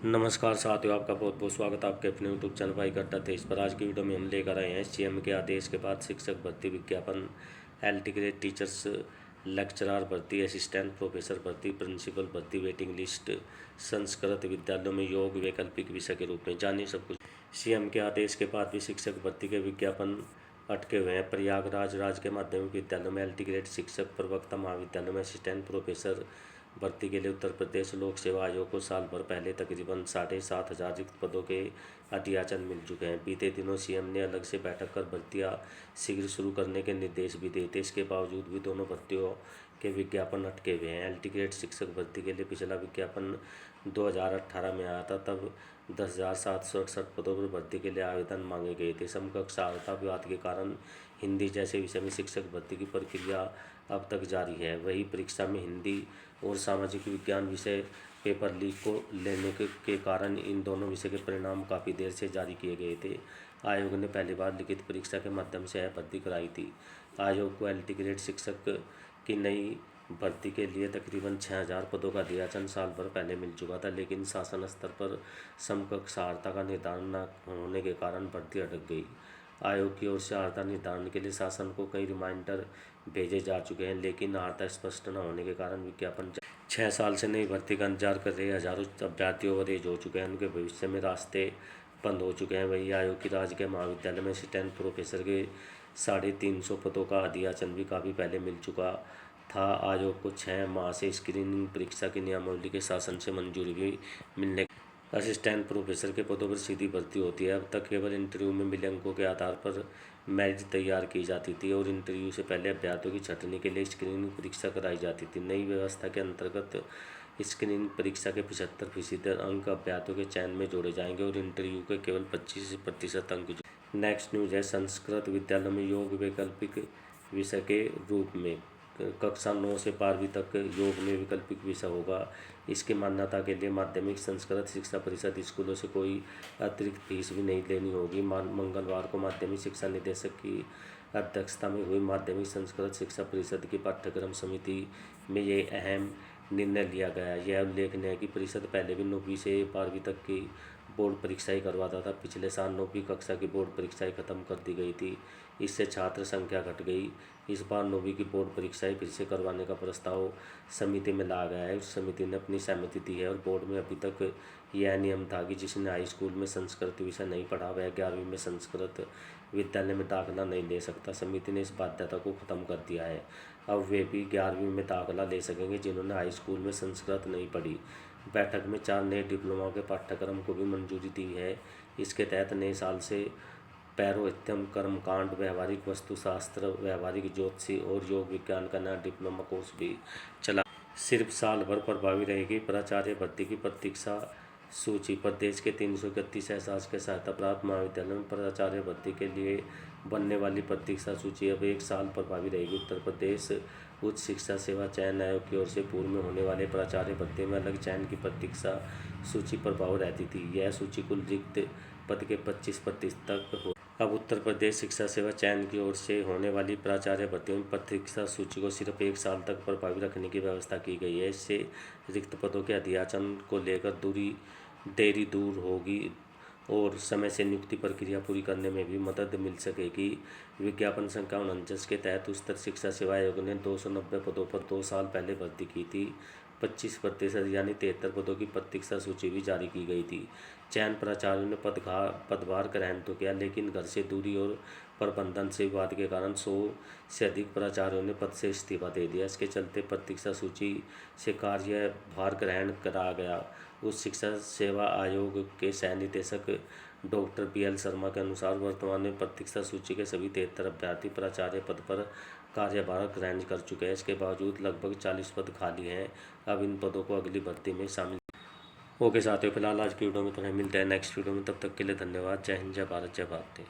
नमस्कार साथियों, आपका बहुत बहुत स्वागत है आपके अपने यूट्यूब चैनल भाई करता थे। इस पर आज की वीडियो में हम लेकर आए हैं सीएम के आदेश के बाद शिक्षक भर्ती विज्ञापन, एलटी ग्रेड टीचर्स, लेक्चरार भर्ती, असिस्टेंट प्रोफेसर भर्ती, प्रिंसिपल भर्ती, वेटिंग लिस्ट, संस्कृत विद्यालयों में योग वैकल्पिक विषय के रूप में। जानिए सब कुछ। सीएम के आदेश के बाद भी शिक्षक भर्ती के विज्ञापन अटके हुए हैं। प्रयागराज राजकीय माध्यमिक विद्यालयों में एलटी ग्रेड शिक्षक, प्रवक्ता महाविद्यालयों में असिस्टेंट प्रोफेसर भर्ती के लिए उत्तर प्रदेश लोक सेवा आयोग को साल भर पहले तकरीबन 7,500 रिक्त पदों के अध्याचन मिल चुके हैं। बीते दिनों सीएम ने अलग से बैठक कर भर्तियां शीघ्र शुरू करने के निर्देश भी दिए थे। इसके बावजूद भी दोनों भर्तियों के विज्ञापन अटके हुए हैं। एलटी ग्रेड शिक्षक भर्ती के लिए पिछला विज्ञापन 2018 में आया था। तब 10,768 पदों पर भर्ती के लिए आवेदन मांगे गए थे। समकक्ष अर्हता विवाद के कारण हिंदी जैसे विषय में शिक्षक भर्ती की प्रक्रिया अब तक जारी है। वही परीक्षा में हिंदी और सामाजिक विज्ञान विषय पेपर लीक को लेने के कारण इन दोनों विषय के परिणाम काफ़ी देर से जारी किए गए थे। आयोग ने पहली बार लिखित परीक्षा के माध्यम से यह भर्ती कराई थी। आयोग को एलटी ग्रेड शिक्षक की नई भर्ती के लिए तकरीबन 6,000 पदों का अध्याचन साल भर पहले मिल चुका था, लेकिन शासन स्तर पर समकक्ष अर्हता का निर्धारण न होने के कारण भर्ती अटक गई। आयोग की ओर से अर्हता निर्धारण के लिए शासन को कई रिमाइंडर भेजे जा चुके हैं, लेकिन अर्हता स्पष्ट न होने के कारण विज्ञापन 6 साल से नई भर्ती का इंतजार कर रहे हजारों अभ्यर्थी ओवरएज हो चुके हैं। उनके भविष्य में रास्ते बंद हो चुके हैं। वही आयोग की राजकीय महाविद्यालय में असिस्टेंट प्रोफेसर के 350 पदों का अध्याचन भी काफ़ी पहले मिल चुका था। आयोग को 6 माह से स्क्रीनिंग परीक्षा की नियमावली के शासन से मंजूरी भी मिलने। असिस्टेंट प्रोफेसर के पदों पर सीधी भर्ती होती है। अब तक केवल इंटरव्यू में मिले अंकों के आधार पर मेरिट तैयार की जाती थी और इंटरव्यू से पहले अभ्यर्थियों की छंटनी के लिए स्क्रीनिंग परीक्षा कराई जाती थी। नई व्यवस्था के अंतर्गत स्क्रीनिंग परीक्षा के 75% अंक अभ्यर्थियों के चयन में जोड़े जाएंगे और इंटरव्यू के केवल 25% अंक। नेक्स्ट न्यूज है, संस्कृत विद्यालयों में योग वैकल्पिक विषय के रूप में। कक्षा 9 से 12वीं तक योग में वैकल्पिक विषय होगा। इसकी मान्यता के लिए माध्यमिक संस्कृत शिक्षा परिषद स्कूलों से कोई अतिरिक्त फीस भी नहीं लेनी होगी। मंगलवार को माध्यमिक शिक्षा निदेशक की अध्यक्षता में हुई माध्यमिक संस्कृत शिक्षा परिषद की पाठ्यक्रम समिति में ये अहम निर्णय लिया गया। यह उल्लेखनीय है कि परिषद पहले भी 9वीं से 12वीं तक की बोर्ड परीक्षाएं करवाता था। पिछले साल 9वीं कक्षा की बोर्ड परीक्षाएं खत्म कर दी गई थी। इससे छात्र संख्या घट गई। इस बार 9वीं की बोर्ड परीक्षाएं फिर से करवाने का प्रस्ताव समिति में लाया गया है। उस समिति ने अपनी सहमति दी है और बोर्ड में अभी तक यह नियम था कि जिसने हाई स्कूल में संस्कृत विषय नहीं पढ़ा वह 11वीं में संस्कृत विद्यालय में दाखिला नहीं ले सकता। समिति ने इस बाध्यता को खत्म कर दिया है। अब वे भी 11वीं में दाखिला ले सकेंगे जिन्होंने हाई स्कूल में संस्कृत नहीं पढ़ी। बैठक में 4 नए डिप्लोमा के पाठ्यक्रम को भी मंजूरी दी है। इसके तहत नए साल से पौरोहित्यम, कर्मकांड, व्यवहारिक वस्तुशास्त्र, व्यवहारिक ज्योतिषी और योग विज्ञान का नया डिप्लोमा कोर्स भी चला। सिर्फ साल भर प्रभावी रहेगी प्राचार्य भर्ती की प्रतीक्षा सूची। प्रदेश के 331 एहसास के सहायता प्राप्त महाविद्यालयों में प्राचार्य भर्ती के लिए बनने वाली प्रतीक्षा सूची अब 1 साल प्रभावी रहेगी। उत्तर प्रदेश उच्च शिक्षा सेवा चयन आयोग की ओर से पूर्व में होने वाले प्राचार्य भर्ती में अलग चयन की प्रतीक्षा सूची प्रभाव रहती थी। यह सूची कुल रिक्त पद के 25% तक हो। अब उत्तर प्रदेश शिक्षा सेवा चयन की ओर से होने वाली प्राचार्य भर्तियों में प्रतीक्षा सूची को सिर्फ 1 साल तक प्रभावी रखने की व्यवस्था की गई है। इससे रिक्त पदों के अध्याचन को लेकर देरी दूर होगी और समय से नियुक्ति प्रक्रिया पूरी करने में भी मदद मिल सकेगी। विज्ञापन संख्या 49 के तहत उच्चतर शिक्षा सेवा आयोग ने 290 पदों पर 2 साल पहले भर्ती की थी। 25% यानी 73 पदों की प्रतीक्षा सूची भी जारी की गई थी। चयन प्राचार्यों ने पदभार ग्रहण तो किया, लेकिन घर से दूरी और प्रबंधन से विवाद के कारण 100 से अधिक प्राचार्यों ने पद से इस्तीफा दे दिया। इसके चलते प्रतीक्षा सूची से कार्यभार ग्रहण करा गया। उच्च शिक्षा सेवा आयोग के सह निदेशक डॉक्टर BL शर्मा के अनुसार वर्तमान में प्रतीक्षा सूची के सभी 73 अभ्यर्थी प्राचार्य पद पर कार्यभार ग्रहण कर चुके हैं। इसके बावजूद लगभग 40 पद खाली हैं। अब इन पदों को अगली भर्ती में शामिल। ओके साथियों, फिलहाल आज की वीडियो में तो नहीं मिलते हैं नेक्स्ट वीडियो में। तब तक के लिए धन्यवाद। जय हिंद, जय भारत, जय भारत।